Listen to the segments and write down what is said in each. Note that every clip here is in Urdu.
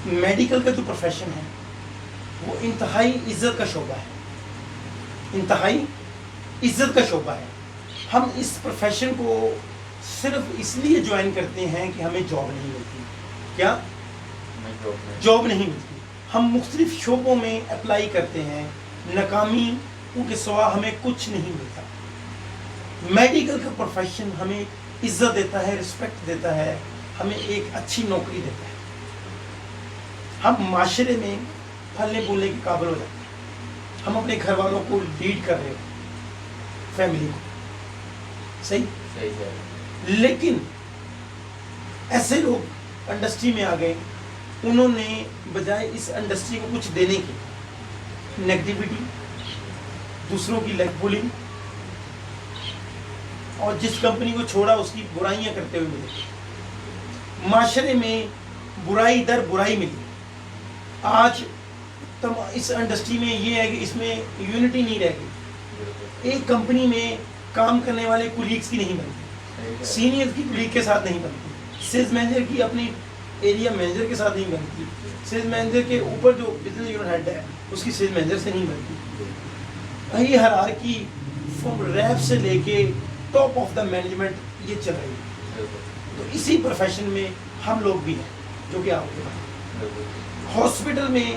میڈیکل کا جو پروفیشن ہے وہ انتہائی عزت کا شعبہ ہے، انتہائی عزت کا شعبہ ہے. ہم اس پروفیشن کو صرف اس لیے جوائن کرتے ہیں کہ ہمیں جاب نہیں ملتی. کیا جاب نہیں ملتی؟ ہم مختلف شعبوں میں اپلائی کرتے ہیں، ناکامی کے سوا ہمیں کچھ نہیں ملتا. میڈیکل کا پروفیشن ہمیں عزت دیتا ہے، رسپیکٹ دیتا ہے، ہمیں ایک اچھی نوکری دیتا ہے. ہم معاشرے میں پھلنے پھولنے کے قابل ہو جاتے ہیں. ہم اپنے گھر والوں کو لیڈ کر رہے ہوتے ہیں، فیملی کو. صحیح. لیکن ایسے لوگ انڈسٹری میں آ گئے، انہوں نے بجائے اس انڈسٹری کو کچھ دینے کی نیگیٹیوٹی، دوسروں کی لیگ پولنگ، اور جس کمپنی کو چھوڑا اس کی برائیاں کرتے ہوئے ملے. معاشرے میں برائی در برائی ملی. آج اس انڈسٹری میں یہ ہے کہ اس میں یونٹی نہیں رہ گئی. ایک کمپنی میں کام کرنے والے کولیگز کی نہیں بنتی، سینئر کی کولیگ کے ساتھ نہیں بنتی، سیلز مینیجر کی اپنی ایریا مینیجر کے ساتھ نہیں بنتی، سیلز مینیجر کے اوپر جو بزنس یونٹ ہیڈ ہے اس کی سیلز مینیجر سے نہیں بنتی. یہ ہرارکی فرام ریپ سے لے کے ٹاپ آف دا مینجمنٹ یہ چل رہی ہے. تو اسی پروفیشن میں ہم لوگ بھی ہیں جو کہ آپ کے پاس ہاسپٹل میں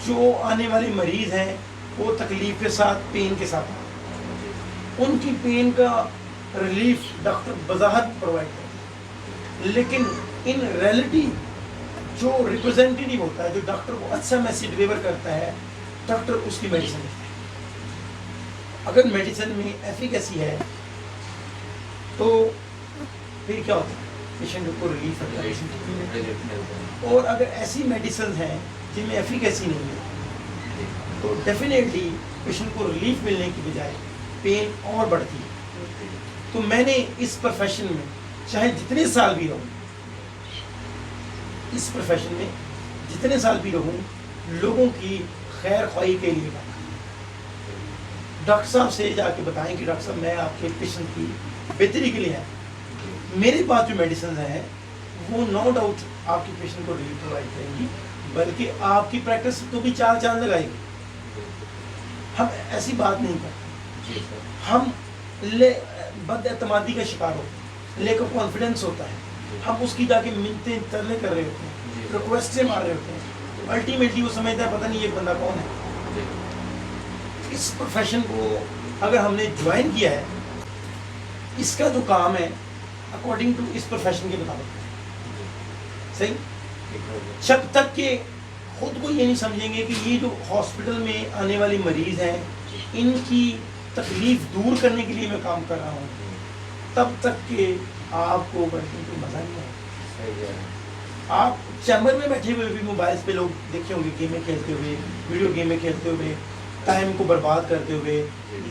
جو آنے والے مریض ہیں وہ تکلیف کے ساتھ، پین کے ساتھ، ان کی پین کا ریلیف ڈاکٹر بظاہر پرووائڈ کرتا ہے. لیکن ان ریئلٹی جو ریپرزینٹیو ہوتا ہے، جو ڈاکٹر کو اچھا میسیج ڈلیور کرتا ہے، ڈاکٹر اس کی میڈیسن دیتا ہے. اگر میڈیسن میں ایفیکیسی ہے تو پھر کیا ہوتا ہے؟ پیشنٹ کو ریلیف ہوتا ہے. اور اگر ایسی میڈیسن ہیں جن میں ایفیکیسی نہیں ہے تو ڈیفینیٹلی پیشنٹ کو ریلیف ملنے کی بجائے پین اور بڑھتی ہے. تو میں نے اس پروفیشن میں چاہے جتنے سال بھی رہوں، اس پروفیشن میں جتنے سال بھی رہوں، لوگوں کی خیر خواہی کے لیے کام. ڈاکٹر صاحب سے جا کے بتائیں کہ ڈاکٹر صاحب میں آپ کے پیشنٹ کی بہتری کے لیے ہے، میرے پاس جو میڈیسنز ہیں وہ نو ڈاؤٹ آپ کے پیشنٹ کو ریلیف پرووائڈ کریں گی، بلکہ آپ کی پریکٹس تو بھی 4 چاند لگائے گی. ہم ایسی بات نہیں کرتے. ہم بد اعتمادی کا شکار ہوتے ہیں، لیک آف کانفیڈنس ہوتا ہے. ہم اس کی جا کے منتیں ترلے کر رہے ہوتے ہیں، ریکویسٹیں مار رہے ہوتے ہیں. الٹیمیٹلی وہ سمجھتا ہے پتہ نہیں یہ بندہ کون ہے. اس پروفیشن کو اگر ہم نے جوائن کیا ہے، اس کا جو کام ہے اکارڈنگ ٹو اس پروفیشن کے مطابق صحیح. جب تک کہ خود کو یہ نہیں سمجھیں گے کہ یہ جو ہاسپٹل میں آنے والے مریض ہیں ان کی تکلیف دور کرنے کے لیے میں کام کر رہا ہوں، تب تک کہ آپ کو بیٹھنے کو مزہ نہیں آئے. آپ چیمبر میں بیٹھے ہوئے بھی موبائلس پہ لوگ دیکھے ہوں گے گیمیں کھیلتے ہوئے، ویڈیو گیمیں کھیلتے ہوئے، ٹائم کو برباد کرتے ہوئے،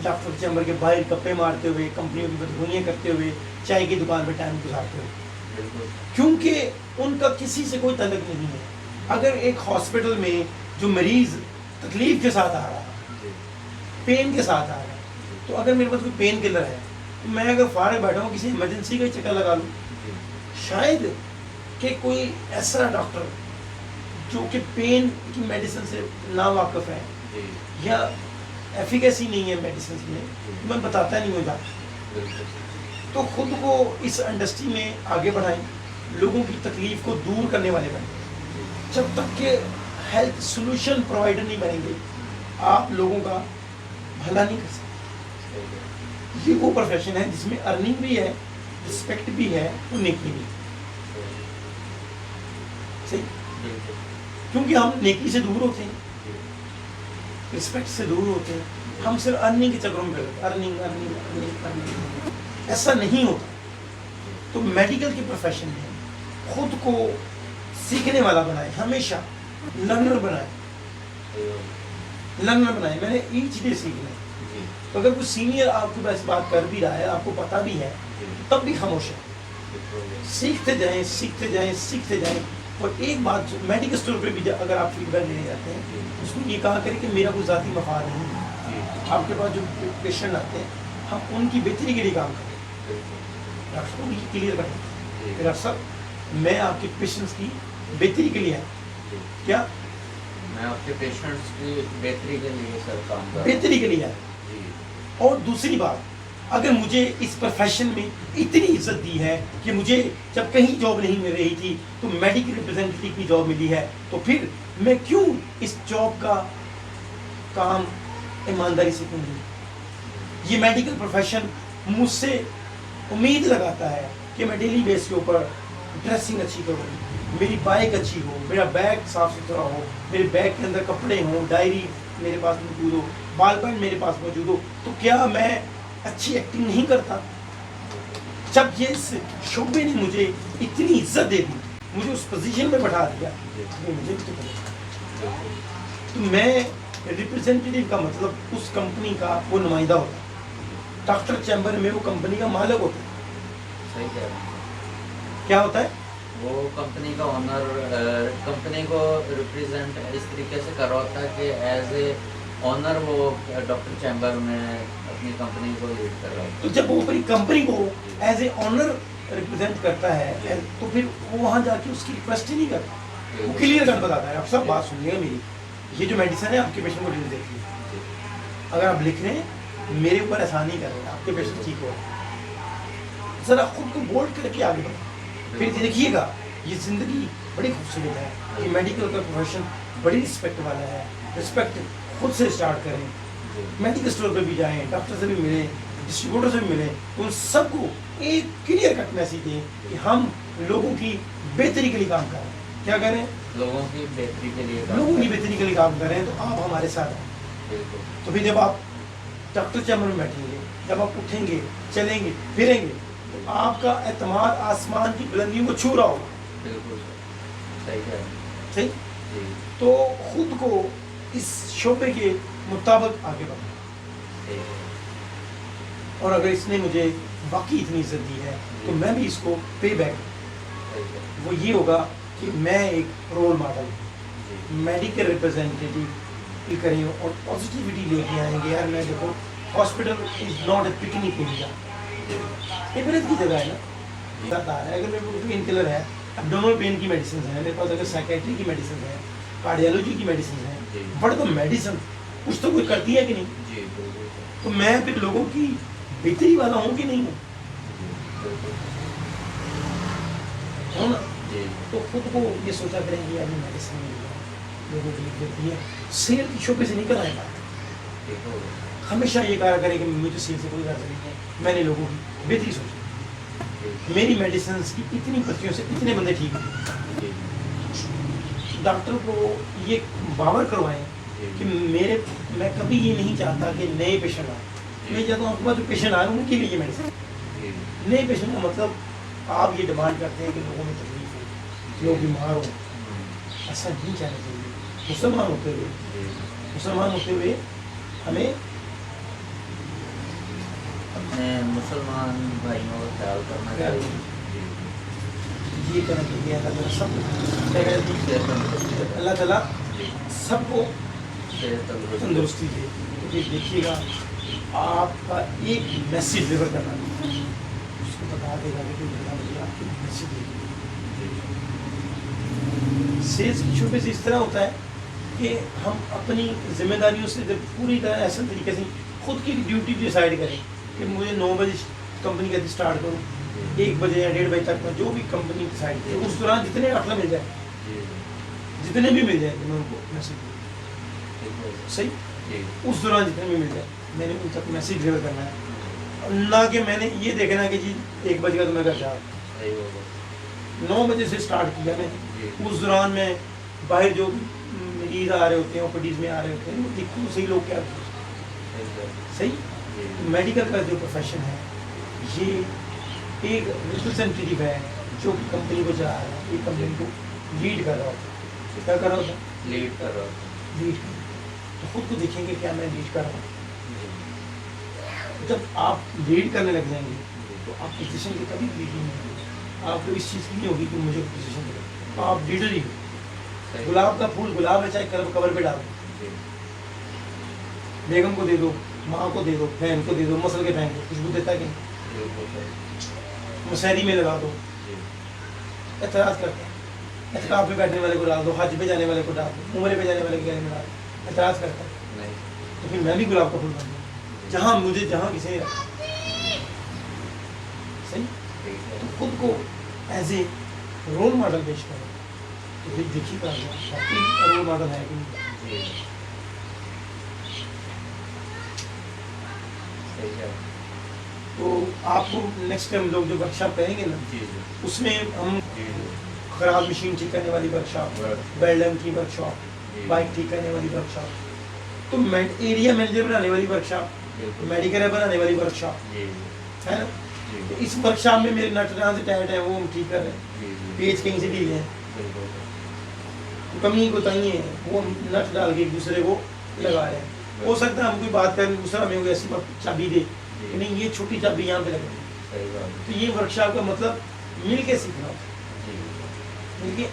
ڈاکٹر چیمبر کے باہر گپے مارتے ہوئے، کمپنیوں کی بدگوئیاں کرتے ہوئے، چائے کی دکان پہ ٹائم گزارتے ہوئے، کیونکہ ان کا کسی سے کوئی تعلق نہیں ہے. اگر ایک ہاسپٹل میں جو مریض تکلیف کے ساتھ آ رہا ہے، پین کے ساتھ آ رہا ہے، تو اگر میرے پاس کوئی پین کلر ہے تو میں اگر فارغ بیٹھا ہوں کسی ایمرجنسی کا چکر لگا لوں. شاید کہ کوئی ایسا ڈاکٹر جو کہ پین کی میڈیسن سے ناواقف ہے یا ایفیکیسی نہیں ہے میڈیسنس میں بتاتا نہیں ہو جاتا. تو خود کو اس انڈسٹری میں آگے بڑھائیں، لوگوں کی تکلیف کو دور کرنے والے بنیں. جب تک کہ ہیلتھ سولوشن پرووائڈر نہیں بنیں گے آپ لوگوں کا بھلا نہیں کر سکتے. یہ وہ پروفیشن ہے جس میں ارننگ بھی ہے، رسپیکٹ بھی ہے اور نیکی بھی. صحیح، کیونکہ ہم نیکی سے دور ہوتے ہیں، رسپیکٹ سے دور ہوتے ہیں. ہم صرف ارننگ کے چکروں میں کرتے ہیں، ارننگ. ایسا نہیں ہوتا. تو میڈیکل کے پروفیشن میں خود کو سیکھنے والا بنائے، ہمیشہ لرنر بنائے. میں نے ایچ ڈے سیکھنا ہے. تو اگر کوئی سینئر آپ کو بس بات کر بھی رہا ہے، آپ کو پتہ بھی ہے، تب بھی خاموش ہے. سیکھتے جائیں، سیکھتے جائیں، سیکھتے جائیں. اور ایک بات جو میڈیکل اسٹور پہ بھی اگر آپ فیڈ بیک لینے جاتے ہیں، اس کو یہ کہا کریں کہ میرا کوئی ذاتی مفاد نہیں ہے. آپ کے پاس جو پیشنٹ آتے ہیں ہم ان کی بہتری کے لیے کام کریں. ڈاکٹر کو کلیئر کریں کہ ڈاکٹر صاحب میں آپ کے پیشنٹس کی بہتری کے لیے ہے، کیا میں آپ کے پیشنٹس کی بہتری کے لیے سر کام کر رہا ہوں. بہتری کے لیے ہے. جی. اور دوسری بات، اگر مجھے اس پروفیشن میں اتنی عزت دی ہے کہ مجھے جب کہیں جاب نہیں مل رہی تھی تو میڈیکل ریپرزینٹیٹیو کی جاب ملی ہے، تو پھر میں کیوں اس جاب کا کام ایمانداری سے کروں؟ یہ میڈیکل پروفیشن مجھ سے امید لگاتا ہے کہ میں ڈیلی بیس کے اوپر ڈریسنگ اچھی کروں، میری بائک اچھی ہو، میرا بیگ صاف ستھرا ہو، میرے بیگ کے اندر کپڑے ہوں، ڈائری میرے پاس موجود ہو، بال پین میرے پاس موجود ہو. تو کیا میں اچھی ایکٹنگ نہیں کرتا؟ جب یہ اس شعبے نے مجھے اتنی عزت دے دی، مجھے اس پوزیشن میں بٹھا دیا، مجھے بھی تو میں ریپرزینٹیٹیو کا مطلب اس کمپنی کا وہ نمائندہ ہوتا ہے. ڈاکٹر چیمبر میں وہ کمپنی کا مالک ہوتا ہے. صحیح کہہ رہے ہیں. کیا ہوتا ہے؟ وہ کمپنی کا آنر، کمپنی کو ریپریزنٹ اس طریقے سے کر رہا ہوتا ہے کہ ایز اے آنر وہ ڈاکٹر چیمبر میں اپنی کمپنی کو لیڈ کر رہا ہوتا ہے. تو جب وہ اپنی کمپنی کو ایز اے آنر ریپرزینٹ کرتا ہے تو پھر وہ وہاں جا کے اس کی ریکویسٹ ہی نہیں کرتا، وہ کلیئر کر بتاتا ہے. آپ سب بات سنیے گا میری، یہ جو میڈیسن ہے آپ کے پیشنٹ کو ڈیل دیکھیے. اگر آپ لکھ رہے ہیں میرے اوپر ایسا نہیں کر رہے ہیں، آپ کے پیشنٹ ٹھیک ہو، ذرا خود کو بولڈ کر کے آگے بڑھیں. پھر دیکھیے گا یہ زندگی بڑی خوبصورت ہے. یہ میڈیکل کا پروفیشن بڑی رسپیکٹ والا ہے. رسپیکٹ خود سے اسٹارٹ کریں. میڈیکل اسٹور پہ بھی جائیں، ڈاکٹر سے بھی ملیں، ڈسٹریبیوٹر سے بھی ملیں، تو ان سب کو ایک کلیئر کٹ میسیج دیں کہ ہم لوگوں کی بہتری کے لیے کام کر رہے ہیں. کیا کر رہے ہیں؟ لوگوں کی بہتری کے لیے لوگوں کی بہتری کے لیے کام کر رہے ہیں. تو آپ ہمارے ساتھ ہیں. تو پھر جب آپ ڈاکٹر چیمبر میں بیٹھیں گے، جب آپ اٹھیں گے، چلیں گے، پھریں گے، تو آپ کا اعتماد آسمان کی بلندیوں کو چھو رہا ہوگا. بالکل صحیح کہہ رہے ہیں. صحیح. جی. تو خود کو اس شعبے کے مطابق آگے بڑھیں. اور اگر اس نے مجھے واقعی اتنی عزت دی ہے تو میں بھی اس کو پے بیک، وہ یہ ہوگا کہ میں ایک رول ماڈل میڈیکل ریپرزینٹیٹیو کی کریں اور پازیٹیوٹی لے کے آئیں گے. یار میں دیکھو hospital is not a picnic area, عبرت کی جگہ ہے نا. بتا رہا ہے اگر میرے کو پین کلر ہے، ابڈومنل پین کی میڈیسنز ہیں میرے پاس، اگر سائیکیٹری کی میڈیسنز ہیں، کارڈیالوجی کی میڈیسنز ہیں، بٹ تو میڈیسن کچھ تو کوئی کرتی ہے کہ نہیں؟ تو میں پھر لوگوں کی بہتری والا ہوں کہ نہیں ہوں نا. تو خود کو یہ سوچا کریں کہ یار میڈیسن لوگوں کی دیتی ہے. سیل کی شعبے سے نکل آئے بات. ہمیشہ یہ کہا کریں کہ مجھے سیل سے کوئی غرض نہیں ہے، میں نے لوگوں کی بہتری سوچی. میری میڈیسنس کی اتنی پرچیوں سے اتنے بندے ٹھیک ہیں. ڈاکٹر کو یہ باور کروائیں کہ میں کبھی یہ نہیں چاہتا کہ نئے پیشنٹ آئیں. میں چاہتا ہوں آپ کے پاس جو پیشنٹ آئے ان کے لیے یہ میڈیسن. نئے پیشنٹ کا مطلب آپ یہ ڈیمانڈ کرتے ہیں کہ لوگوں میں تکلیف ہو، لوگ بیمار ہوں. ایسا نہیں چاہنا چاہیے. مسلمان ہوتے ہوئے ہمیں اپنے مسلمان بھائیوں کا خیال کرنا چاہیے. یہ کرنا چاہیے. اللہ تعالیٰ سب کو تندرستی دے. یہ دیکھیے گا آپ کا ایک میسیج ڈلیور کرنا اس کو بتا دے گا کہ مجھے آپ کی میسیج دے. سیلز کی شعبے سے اس طرح ہوتا ہے کہ ہم اپنی ذمہ داریوں سے جب پوری طرح ایسے طریقے سے خود کی ڈیوٹی ڈیسائڈ کریں کہ مجھے 9 بجے کمپنی کا اسٹارٹ کروں، 1 بجے یا 1:30 بجے تک میں جو بھی کمپنی ڈیسائڈ کرے اس دوران جتنے ڈاکٹر مل جائے، جتنے بھی مل جائیں میں ان کو میسیج دوں. صحیح. اس دوران جتنے بھی مل جائے میں نے ان تک میسیج ڈلیور کرنا ہے. نہ کہ میں نے یہ دیکھنا کہ جی 1 بجے کا تو میں گھر جا رہا ہوں. 9 بجے سے اسٹارٹ کیا میں، اس دوران میں باہر جو مریض آ رہے ہوتے ہیں، اوپیڈیز میں آ رہے ہوتے ہیں، وہ دیکھوں صحیح لوگ کیا صحیح. میڈیکل کا جو پروفیشن ہے یہ ایک ریپرزینٹیٹیو ہے جو کمپنی کو چلا رہا ہے، یہ کمپنی کو لیڈ کر رہا ہوتا ہے. کیا کر رہا ہوتا ہے؟ لیڈ کر رہا ہوتا ہے. لیڈ. تو خود کو دیکھیں گے کیا میں لیڈ کر رہا ہوں. جب آپ لیڈ کرنے لگ جائیں گے تو آپ پوزیشن کی کبھی لیڈ نہیں ہوگی. آپ کو اس چیز کی نہیں ہوگی کہ مجھے پوزیشن دے، تو آپ لیڈر ہی ہو. گلاب کا پھول گلاب ہے، چاہے کور پہ ڈالو، بیگم کو دے دو، ماں کو دے دو، بہن کو دے دو، مسل کے بہن کو خوشبو دیتا کہ مسحری میں لگا دو. اعتراض کرتے ہیں اعتکاف پہ بیٹھنے والے کو ڈال دو, حج پہ جانے والے کو ڈال دو, عمرے پہ جانے والے کے گلے میں ڈال دو, اعتراض کرتا ہے نہیں تو پھر میں بھی گلاب کا پھول بن جاؤں جہاں مجھے جہاں کسی نے رکھا. صحیح, ٹھیک ہے تو خود کو ایز اے رول ماڈل پیش کرو تو پھر دیکھیے گا واقعی رول ماڈل ہے کہ نہیں. جی صحیح ہے تو آپ کو نیکسٹ ٹائم لوگ جو ورک شاپ کریں گے نا جی جی اس میں ہم جی خراب مشین ٹھیک کرنے والی ورک شاپ, بیلڈم کی ورک شاپ, بائک ٹھیک کرنے والی ورک شاپ, تو ایریا مینیجر بنانے والی ورک شاپ, بالکل میڈیکل بنانے والی ورک شاپ جی ہے نا. جی تو اس ورک شاپ میں میرے نٹ جہاں سے ٹائٹ ہے وہ ہم ٹھیک کر رہے ہیں, جی جی پیج کہیں سے ڈھیلے ہیں, بالکل کمی کوتاہی ہیں وہ ہم نٹ ڈال کے ایک دوسرے کو لگا رہے ہیں. ہو سکتا ہے ہم کوئی بات کریں دوسرا ہمیں کوئی ایسی چابی دے کہ نہیں یہ چھوٹی چابی یہاں پہ لگے, صحیح بات تو یہ ورک شاپ کا مطلب مل کے سیکھنا ہوتا ہے, جی مل کے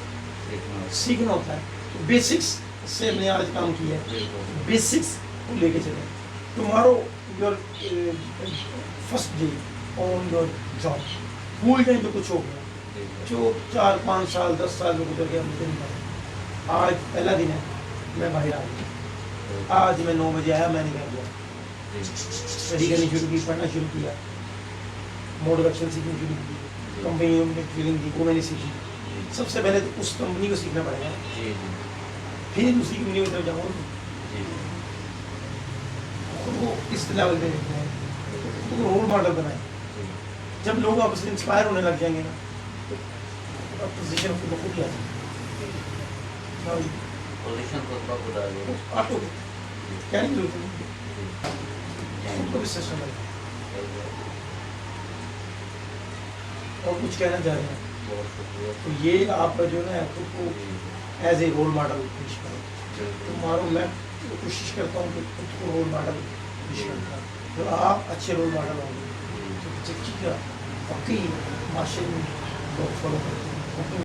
سیکھنا سیکھنا ہوتا ہے. تو بیسکس سے ہم نے آج کام کیا ہے, بالکل بیسکس کو لے کے چلیں. Tomorrow your first day on your job, بھول جائیں تو کچھ ہو گیا جو 4-5 سال 10 سال میں گزر گیا مجھے نہیں پتا. آج پہلا دن ہے میں باہر آ گیا, آج میں 9 بجے آیا میں نے کہہ دیا اسٹڈی کرنی شروع کی, پڑھنا شروع کیا, موٹیویشن سیکھنی شروع کی, کمپنی میں فیلنگ تھی وہ میں نے سیکھی. سب سے پہلے تو اس کمپنی کو سیکھنا پڑے گا, جی پھر دوسری کمپنی کی طرف جاؤں گا. جی خود کو اس لیول پہ دیکھنا ہے, خود کو رول ماڈل بنائیں. جب لوگ آپ سے انسپائر ہونے لگ جائیں گے نا تو پوزیشن خود بخود ہی آ جائے گی. پوزیشن خود بخود آ گئی آٹو کیا نہیں ضرورت ہے, خود کو بھی سسٹم ہے. اور کچھ کہنا چاہ رہے ہیں بہت شکریہ تو یہ آپ کا جو ہے خود کو ایز اے رول ماڈل پیش کرو. تو مارو میں کوشش کرتا ہوں کہ خود کو رول ماڈل پیش کرتا ہوں, تو آپ اچھے رول ماڈل ہوں گے تو واقعی معاشرے میں لوگ فالو کرتے ہیں.